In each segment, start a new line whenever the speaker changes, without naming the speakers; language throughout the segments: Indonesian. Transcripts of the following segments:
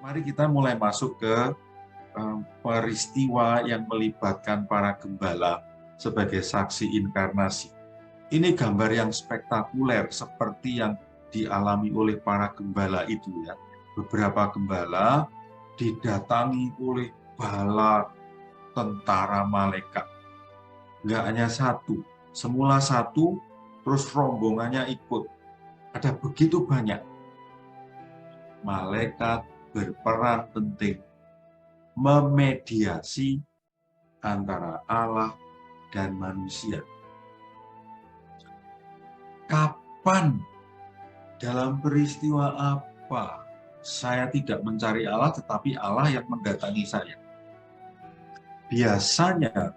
Mari kita mulai masuk ke peristiwa yang melibatkan para gembala sebagai saksi inkarnasi. Ini gambar yang spektakuler seperti yang dialami oleh para gembala itu ya. Beberapa gembala didatangi oleh bala tentara malaikat. Nggak hanya satu, semula satu, terus rombongannya ikut. Ada begitu banyak. Malaikat berperan penting memediasi antara Allah dan manusia. Kapan, dalam peristiwa apa, saya tidak mencari Allah, tetapi Allah yang mendatangi saya? Biasanya,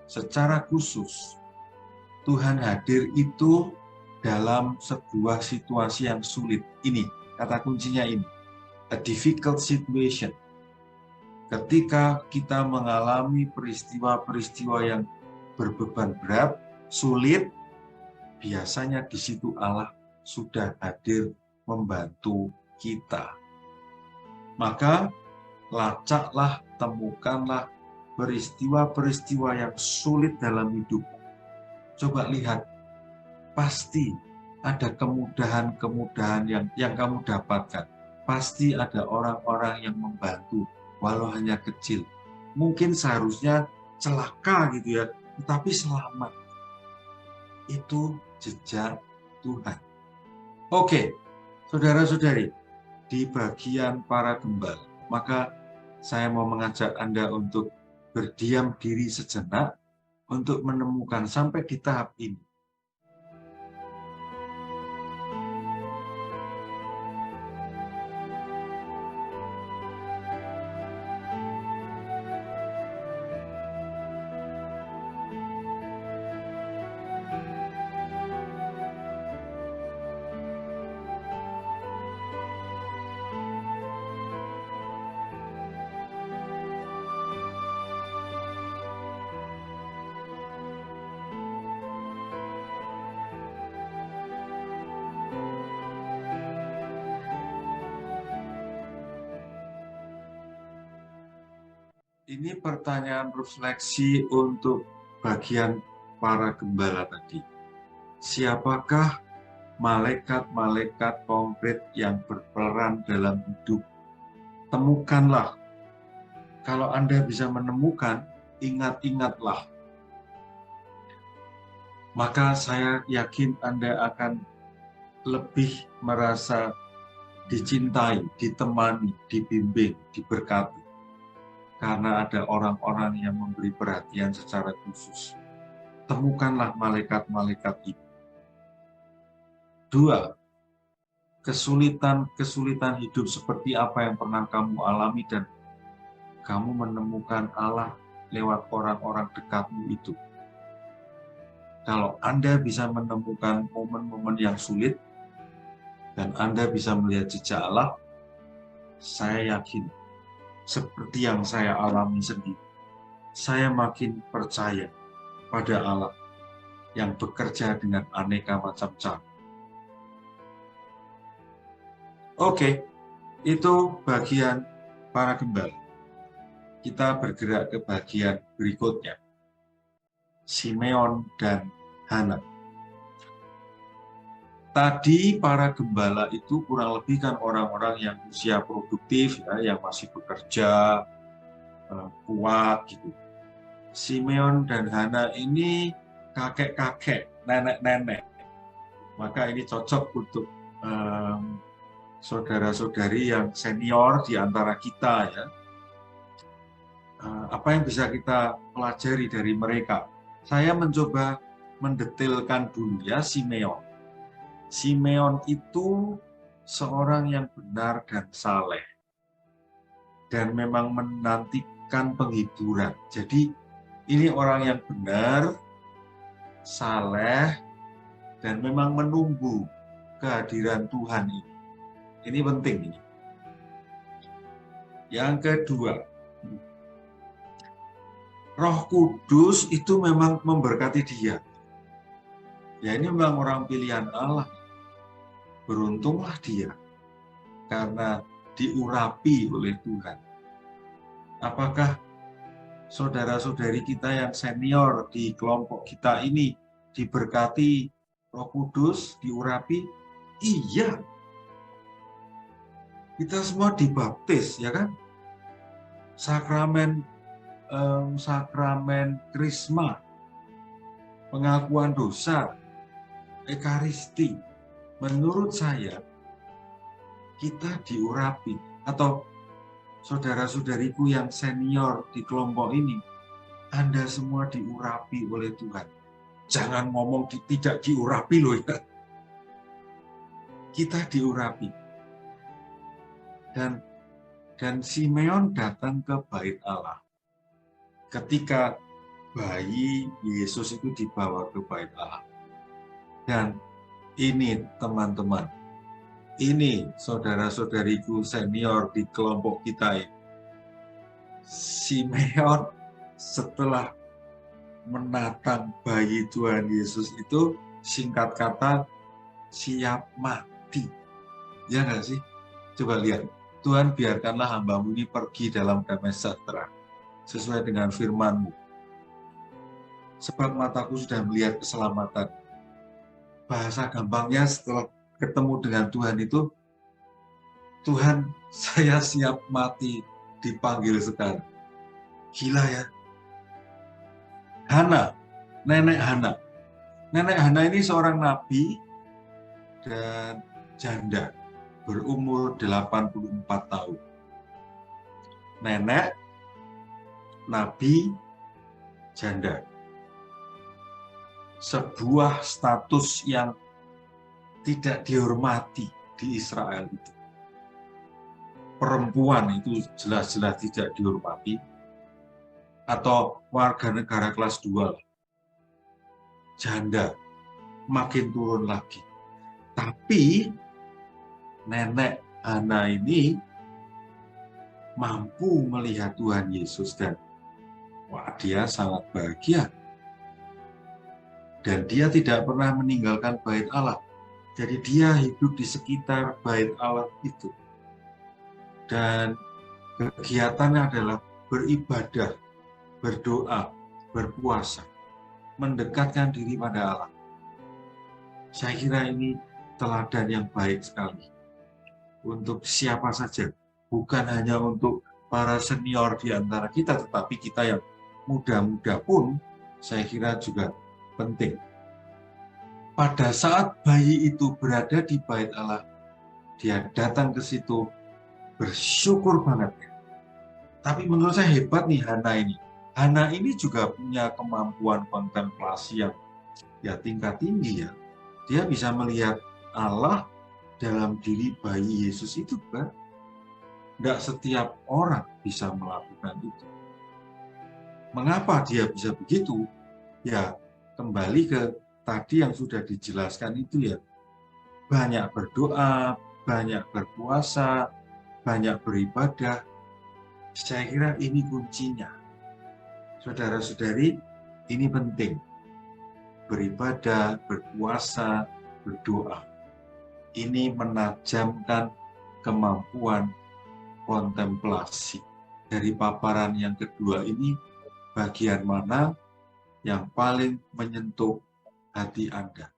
secara khusus, Tuhan hadir itu dalam sebuah situasi yang sulit. Ini, kata kuncinya ini, a difficult situation. Ketika kita mengalami peristiwa-peristiwa yang berbeban berat, sulit, biasanya di situ Allah sudah hadir membantu kita. Maka lacaklah, temukanlah peristiwa-peristiwa yang sulit dalam hidup. Coba lihat, pasti ada kemudahan-kemudahan yang kamu dapatkan. Pasti ada orang-orang yang membantu, walau hanya kecil. Mungkin seharusnya celaka gitu ya, tetapi selamat. Itu jejak Tuhan. Oke, saudara-saudari, di bagian para gembala, maka saya mau mengajak Anda untuk berdiam diri sejenak untuk menemukan sampai di tahap ini. Ini pertanyaan refleksi untuk bagian para gembala tadi. Siapakah malaikat-malaikat konkret yang berperan dalam hidup? Temukanlah. Kalau Anda bisa menemukan, ingat-ingatlah. Maka saya yakin Anda akan lebih merasa dicintai, ditemani, dibimbing, diberkati. Karena ada orang-orang yang memberi perhatian secara khusus. Temukanlah malaikat-malaikat itu. 2. Kesulitan hidup seperti apa yang pernah kamu alami dan kamu menemukan Allah lewat orang-orang dekatmu itu. Kalau Anda bisa menemukan momen-momen yang sulit dan Anda bisa melihat jejak Allah, saya yakin seperti yang saya alami sendiri, saya makin percaya pada Allah yang bekerja dengan aneka macam cara. Oke, itu bagian para gembala. Kita bergerak ke bagian berikutnya. Simeon dan Hana. Tadi para gembala itu kurang lebih kan orang-orang yang usia produktif, ya, yang masih bekerja, kuat gitu. Simeon dan Hana ini kakek-kakek, nenek-nenek. Maka ini cocok untuk saudara-saudari yang senior di antara kita ya. Apa yang bisa kita pelajari dari mereka? Saya mencoba mendetailkan dulu ya Simeon. Simeon itu seorang yang benar dan saleh. Dan memang menantikan penghiburan. Jadi ini orang yang benar, saleh, dan memang menunggu kehadiran Tuhan ini. Ini penting ini. Yang kedua, Roh Kudus itu memang memberkati dia. Ya ini memang orang pilihan Allah. Beruntunglah dia. Karena diurapi oleh Tuhan. Apakah saudara-saudari kita yang senior di kelompok kita ini diberkati Roh Kudus, diurapi? Iya. Kita semua dibaptis, ya kan? Sakramen Krisma, pengakuan dosa, Ekaristi. Menurut saya, kita diurapi. Atau saudara-saudariku yang senior di kelompok ini, Anda semua diurapi oleh Tuhan. Jangan ngomong tidak diurapi loh ya. Kita diurapi. Dan Simeon datang ke bait Allah. Ketika bayi Yesus itu dibawa ke bait Allah. Dan ini teman-teman, ini saudara-saudariku senior di kelompok kita ini. Simeon setelah menatang bayi Tuhan Yesus itu, singkat kata, siap mati. Ya nggak sih? Coba lihat, Tuhan biarkanlah hamba-Mu ini pergi dalam damai sejahtera, sesuai dengan firman-Mu. Sebab mataku sudah melihat keselamatan. Bahasa gampangnya setelah ketemu dengan Tuhan itu, Tuhan, saya siap mati, dipanggil sekarang. Gila ya. Hana, nenek Hana. Nenek Hana ini seorang nabi dan janda, berumur 84 tahun. Nenek, nabi, janda. Sebuah status yang tidak dihormati di Israel itu. Perempuan itu jelas-jelas tidak dihormati, atau warga negara kelas 2. Janda, makin turun lagi. Tapi nenek Hana ini mampu melihat Tuhan Yesus dan dia sangat bahagia. Dan dia tidak pernah meninggalkan bait Allah. Jadi dia hidup di sekitar bait Allah itu. Dan kegiatannya adalah beribadah, berdoa, berpuasa, mendekatkan diri pada Allah. Saya kira ini teladan yang baik sekali untuk siapa saja, bukan hanya untuk para senior di antara kita, tetapi kita yang muda-muda pun saya kira juga penting. Pada saat bayi itu berada di bait Allah, dia datang ke situ bersyukur banget. Tapi menurut saya hebat nih Hana ini. Hana ini juga punya kemampuan kontemplasi yang tingkat tinggi ya. Dia bisa melihat Allah dalam diri bayi Yesus itu kan. Tidak setiap orang bisa melakukan itu. Mengapa dia bisa begitu? Ya, kembali ke tadi yang sudah dijelaskan itu ya. Banyak berdoa, banyak berpuasa, banyak beribadah. Saya kira ini kuncinya. Saudara-saudari, ini penting. Beribadah, berpuasa, berdoa. Ini menajamkan kemampuan kontemplasi. Dari paparan yang kedua ini, bagian mana yang paling menyentuh hati Anda?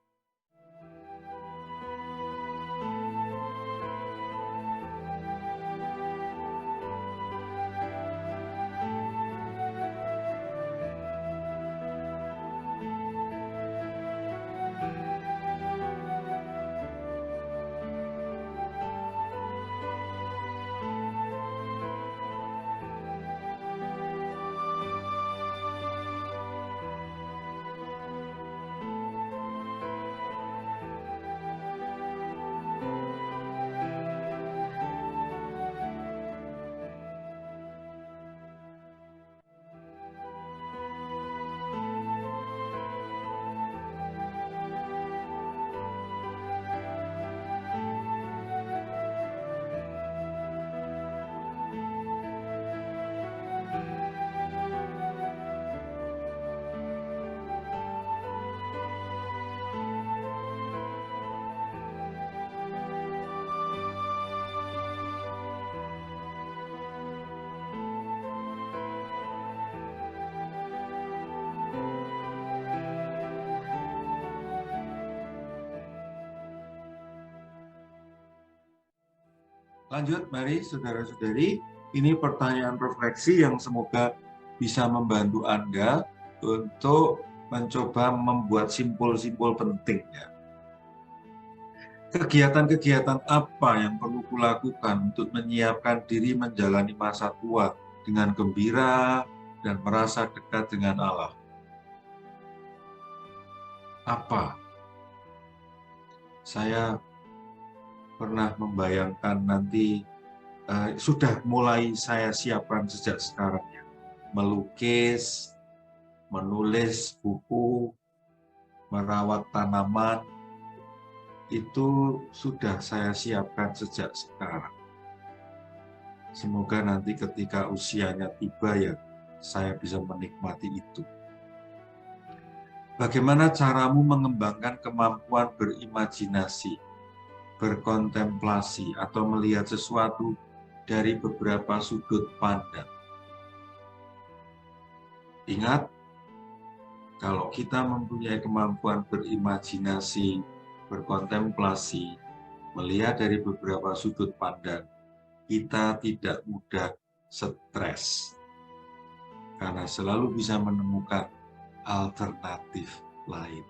Lanjut, mari saudara-saudari, ini pertanyaan refleksi yang semoga bisa membantu Anda untuk mencoba membuat simpul-simpul penting. Ya. Kegiatan-kegiatan apa yang perlu kulakukan untuk menyiapkan diri menjalani masa tua dengan gembira dan merasa dekat dengan Allah? Apa? Saya pernah membayangkan nanti sudah mulai saya siapkan sejak sekarang ya. Melukis, menulis buku, merawat tanaman, itu sudah saya siapkan sejak sekarang. Semoga nanti ketika usianya tiba ya, saya bisa menikmati itu. Bagaimana caramu mengembangkan kemampuan berimajinasi, berkontemplasi, atau melihat sesuatu dari beberapa sudut pandang? Ingat, kalau kita mempunyai kemampuan berimajinasi, berkontemplasi, melihat dari beberapa sudut pandang, kita tidak mudah stres karena selalu bisa menemukan alternatif lain.